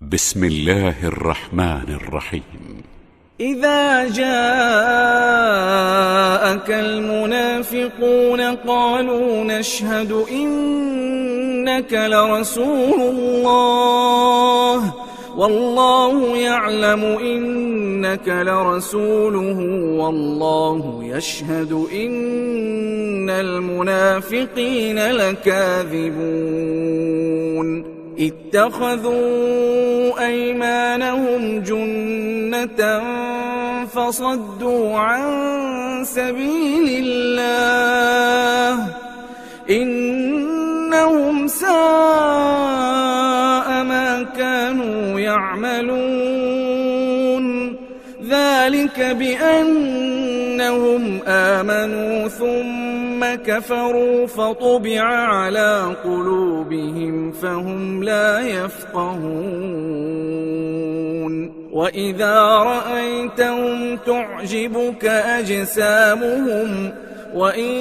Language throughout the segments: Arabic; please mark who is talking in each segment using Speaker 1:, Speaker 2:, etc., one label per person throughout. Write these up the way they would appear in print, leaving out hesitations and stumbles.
Speaker 1: بسم الله الرحمن الرحيم.
Speaker 2: إذا جاءك المنافقون قالوا نشهد إنك لرسول الله والله يعلم إنك لرسوله والله يشهد إن المنافقين لكاذبون اتخذوا أيمانهم جنة فصدوا عن سبيل الله إنهم ساء ما كانوا يعملون ذلك بأنهم آمنوا ثم كفروا فطبع على قلوبهم فهم لا يفقهون وإذا رأيتهم تعجبك أجسامهم وإن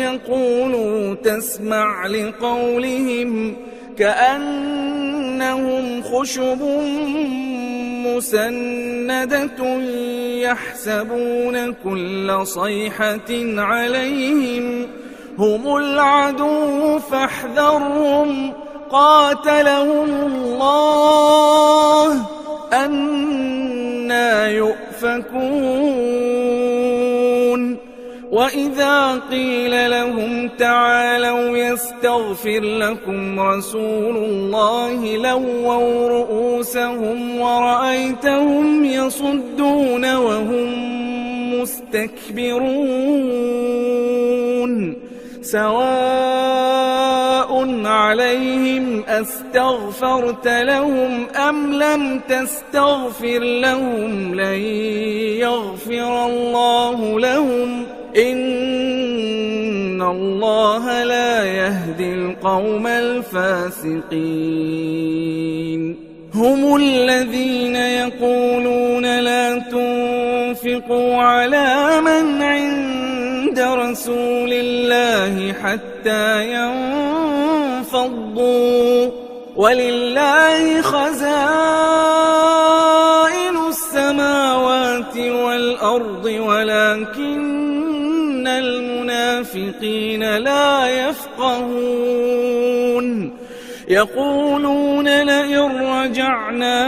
Speaker 2: يقولوا تسمع لقولهم كأنهم خشب مسندة يحسبون كل صيحة عليهم هم العدو فاحذرهم قاتلهم الله أنى يؤفكون وإذا قيل لهم تعالوا يستغفر لكم رسول الله لووا رؤوسهم ورأيتهم يصدون وهم مستكبرون سواء عليهم أستغفرت لهم أم لم تستغفر لهم لن يغفر الله لهم إن الله لا يهدي القوم الفاسقين هم الذين يقولون لا تنفقوا على من عند رسول الله حتى ينفضوا ولله خزائن السماوات والأرض ولكن المنافقين لا يفقهون يقولون لئن رجعنا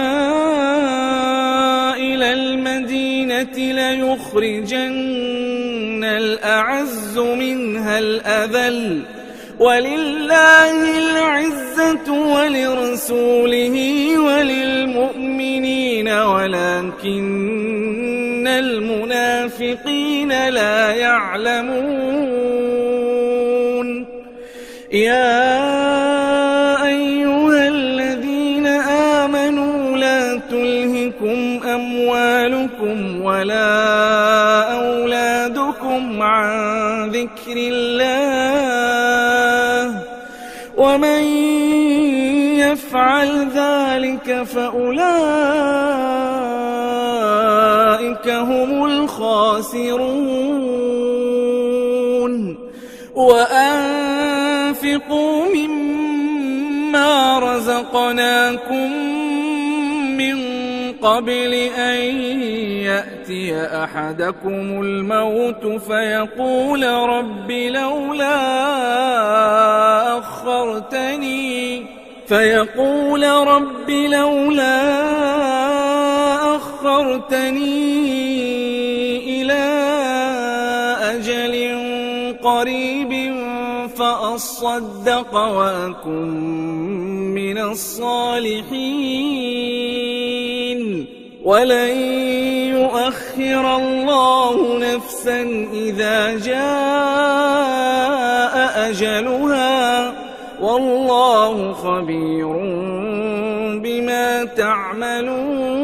Speaker 2: إلى المدينة ليخرجن الأعز منها الأذل ولله العزة ولرسوله وللمؤمنين ولكن المنافقين لا يعلمون يا أيها الذين آمنوا لا تلهكم أموالكم ولا أولادكم عن ذكر الله ومن يفعل ذلك فأولئك هم الخاسرون وأنفقوا مما رزقناكم من قبل أن يأتي أحدكم الموت فيقول رب لولا أخرتني إلى أجل قريب فأصدق وأكن من الصالحين ولن يؤخر الله نفسا إذا جاء أجلها والله خبير بما تعملون